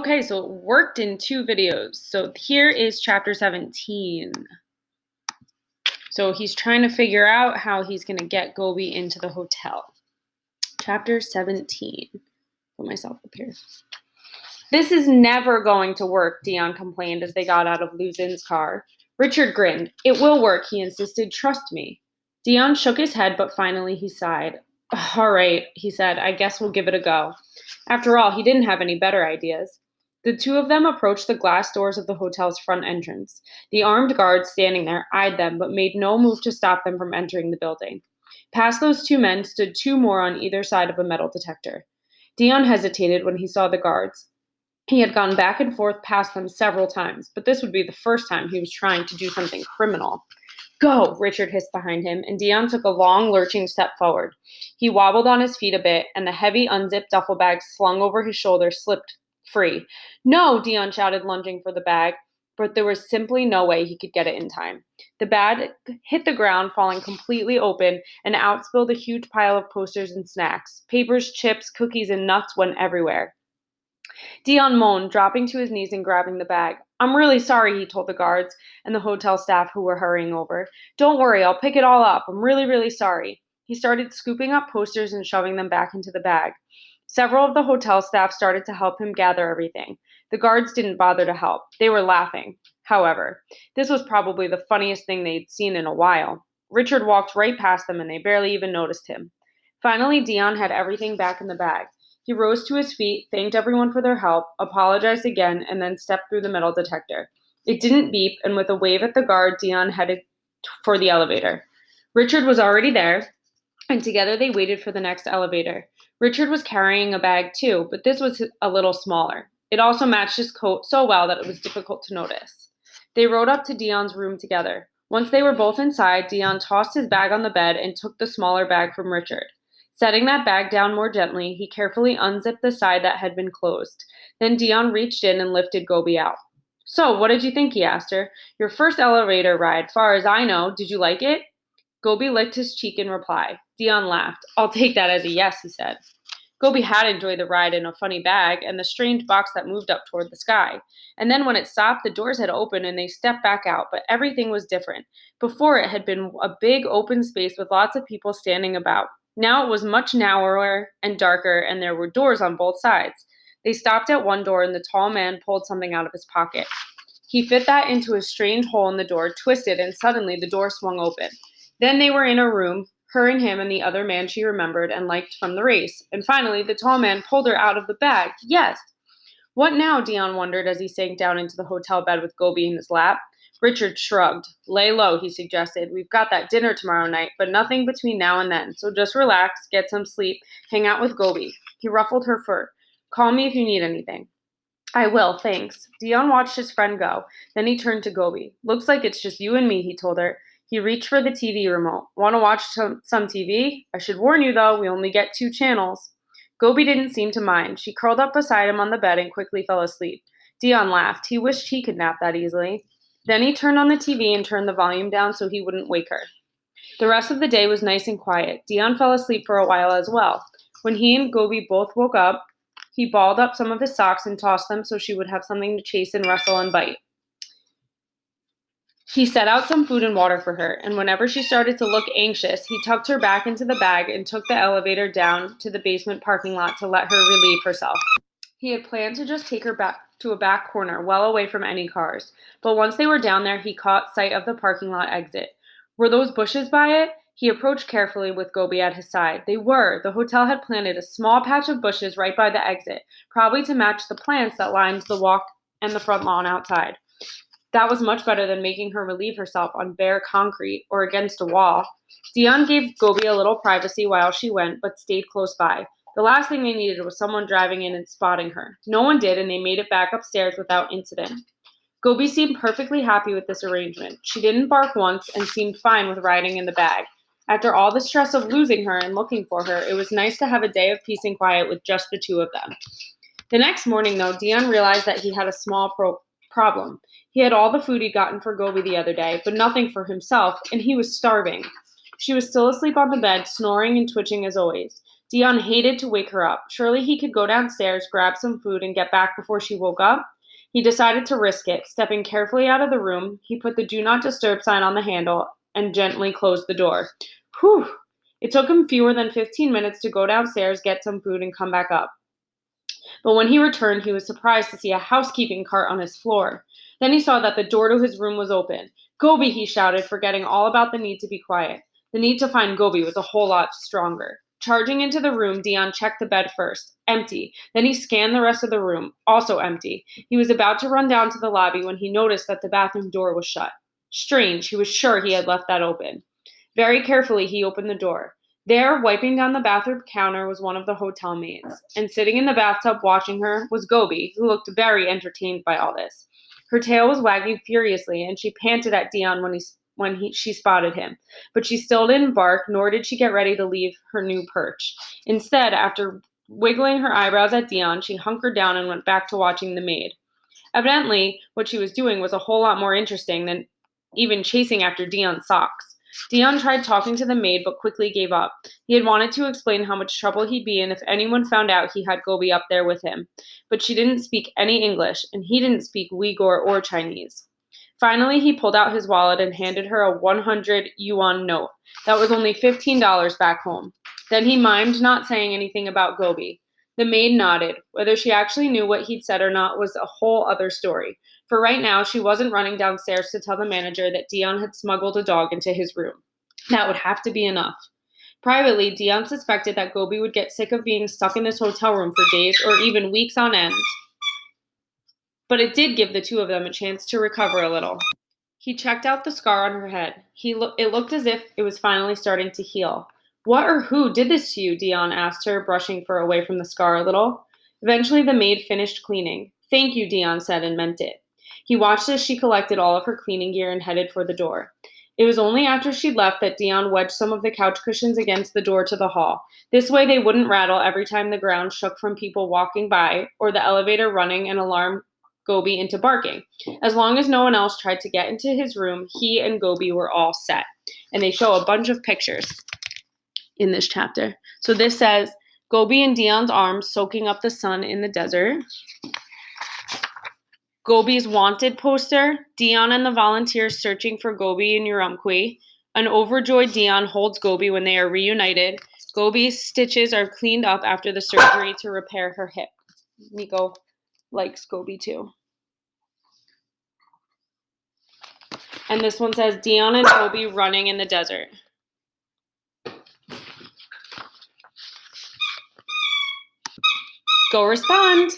Okay, so it worked in 2 videos. So here is chapter 17. So he's trying to figure out how he's going to get Gobi into the hotel. Chapter 17. Put myself up here. This is never going to work, Dion complained as they got out of Luzin's car. Richard grinned. It will work, he insisted. Trust me. Dion shook his head, but finally he sighed. All right, he said. I guess we'll give it a go. After all, he didn't have any better ideas. The two of them approached the glass doors of the hotel's front entrance. The armed guards standing there eyed them, but made no move to stop them from entering the building. Past those two men stood two more on either side of a metal detector. Dion hesitated when he saw the guards. He had gone back and forth past them several times, but this would be the first time he was trying to do something criminal. Go, Richard hissed behind him, and Dion took a long, lurching step forward. He wobbled on his feet a bit, and the heavy, unzipped duffel bag slung over his shoulder slipped free. No, Dion shouted, lunging for the bag, but there was simply no way he could get it in time. The bag hit the ground, falling completely open, and out spilled a huge pile of posters and snacks. Papers, chips, cookies, and nuts went everywhere. Dion moaned, dropping to his knees and grabbing the bag. I'm really sorry, he told the guards and the hotel staff who were hurrying over. Don't worry, I'll pick it all up. I'm really, really sorry. He started scooping up posters and shoving them back into the bag. Several of the hotel staff started to help him gather everything. The guards didn't bother to help. They were laughing. However, this was probably the funniest thing they'd seen in a while. Richard walked right past them and they barely even noticed him. Finally, Dion had everything back in the bag. He rose to his feet, thanked everyone for their help, apologized again, and then stepped through the metal detector. It didn't beep, and with a wave at the guard, Dion headed for the elevator. Richard was already there, and together they waited for the next elevator. Richard was carrying a bag too, but this was a little smaller. It also matched his coat so well that it was difficult to notice. They rode up to Dion's room together. Once they were both inside, Dion tossed his bag on the bed and took the smaller bag from Richard. Setting that bag down more gently, he carefully unzipped the side that had been closed. Then Dion reached in and lifted Gobi out. So, what did you think? He asked her. Your first elevator ride, far as I know. Did you like it? Gobi licked his cheek in reply. Dion laughed. I'll take that as a yes, he said. Gobi had enjoyed the ride in a funny bag and the strange box that moved up toward the sky. And then when it stopped, the doors had opened and they stepped back out, but everything was different. Before it had been a big open space with lots of people standing about. Now it was much narrower and darker, and there were doors on both sides. They stopped at one door, and the tall man pulled something out of his pocket. He fit that into a strange hole in the door, twisted, and suddenly the door swung open. Then they were in a room, her and him and the other man she remembered and liked from the race. And finally, the tall man pulled her out of the bag. Yes! What now? Dion wondered as he sank down into the hotel bed with Gobi in his lap. Richard shrugged. Lay low, he suggested. We've got that dinner tomorrow night, but nothing between now and then. So just relax, get some sleep, hang out with Gobi. He ruffled her fur. Call me if you need anything. I will, thanks. Dion watched his friend go. Then he turned to Gobi. Looks like it's just you and me, he told her. He reached for the TV remote. Want to watch some TV? I should warn you, though, we only get 2 channels. Gobi didn't seem to mind. She curled up beside him on the bed and quickly fell asleep. Dion laughed. He wished he could nap that easily. Then he turned on the TV and turned the volume down so he wouldn't wake her. The rest of the day was nice and quiet. Dion fell asleep for a while as well. When he and Gobi both woke up, he balled up some of his socks and tossed them so she would have something to chase and wrestle and bite. He set out some food and water for her, and whenever she started to look anxious, he tucked her back into the bag and took the elevator down to the basement parking lot to let her relieve herself. He had planned to just take her back to a back corner, well away from any cars. But once they were down there, he caught sight of the parking lot exit. Were those bushes by it? He approached carefully with Gobi at his side. They were. The hotel had planted a small patch of bushes right by the exit, probably to match the plants that lined the walk and the front lawn outside. That was much better than making her relieve herself on bare concrete or against a wall. Dion gave Gobi a little privacy while she went, but stayed close by. The last thing they needed was someone driving in and spotting her. No one did, and they made it back upstairs without incident. Gobi seemed perfectly happy with this arrangement. She didn't bark once and seemed fine with riding in the bag. After all the stress of losing her and looking for her, it was nice to have a day of peace and quiet with just the two of them. The next morning, though, Dion realized that he had a small problem. He had all the food he'd gotten for Gobi the other day, but nothing for himself, and he was starving. She was still asleep on the bed, snoring and twitching as always. Dion hated to wake her up. Surely he could go downstairs, grab some food, and get back before she woke up. He decided to risk it. Stepping carefully out of the room, he put the do not disturb sign on the handle and gently closed the door. Whew! It took him fewer than 15 minutes to go downstairs, get some food, and come back up. But when he returned, he was surprised to see a housekeeping cart on his floor. Then he saw that the door to his room was open. Gobi, he shouted, forgetting all about the need to be quiet. The need to find Gobi was a whole lot stronger. Charging into the room, Dion checked the bed first. Empty. Then he scanned the rest of the room. Also empty. He was about to run down to the lobby when he noticed that the bathroom door was shut. Strange. He was sure he had left that open. Very carefully, he opened the door. There, wiping down the bathroom counter, was one of the hotel maids, and sitting in the bathtub watching her was Gobi, who looked very entertained by all this. Her tail was wagging furiously, and she panted at Dion when she spotted him. But she still didn't bark, nor did she get ready to leave her new perch. Instead, after wiggling her eyebrows at Dion, she hunkered down and went back to watching the maid. Evidently, what she was doing was a whole lot more interesting than even chasing after Dion's socks. Dion tried talking to the maid, but quickly gave up. He had wanted to explain how much trouble he'd be in if anyone found out he had Gobi up there with him. But she didn't speak any English, and he didn't speak Uyghur or Chinese. Finally, he pulled out his wallet and handed her a 100 yuan note. That was only $15 back home. Then he mimed not saying anything about Gobi. The maid nodded. Whether she actually knew what he'd said or not was a whole other story. For right now, she wasn't running downstairs to tell the manager that Dion had smuggled a dog into his room. That would have to be enough. Privately, Dion suspected that Gobi would get sick of being stuck in this hotel room for days or even weeks on end. But it did give the two of them a chance to recover a little. He checked out the scar on her head. It looked as if it was finally starting to heal. What or who did this to you? Dion asked her, brushing fur away from the scar a little. Eventually, the maid finished cleaning. Thank you, Dion said and meant it. He watched as she collected all of her cleaning gear and headed for the door. It was only after she'd left that Dion wedged some of the couch cushions against the door to the hall. This way they wouldn't rattle every time the ground shook from people walking by or the elevator running and alarm Gobi into barking. As long as no one else tried to get into his room, he and Gobi were all set. And they show a bunch of pictures in this chapter. So this says, Gobi in Dion's arms soaking up the sun in the desert. Gobi's wanted poster, Dion and the volunteers searching for Gobi in Urumqi. An overjoyed Dion holds Gobi when they are reunited. Gobi's stitches are cleaned up after the surgery to repair her hip. Nico likes Gobi too. And this one says, Dion and Gobi running in the desert. Go respond.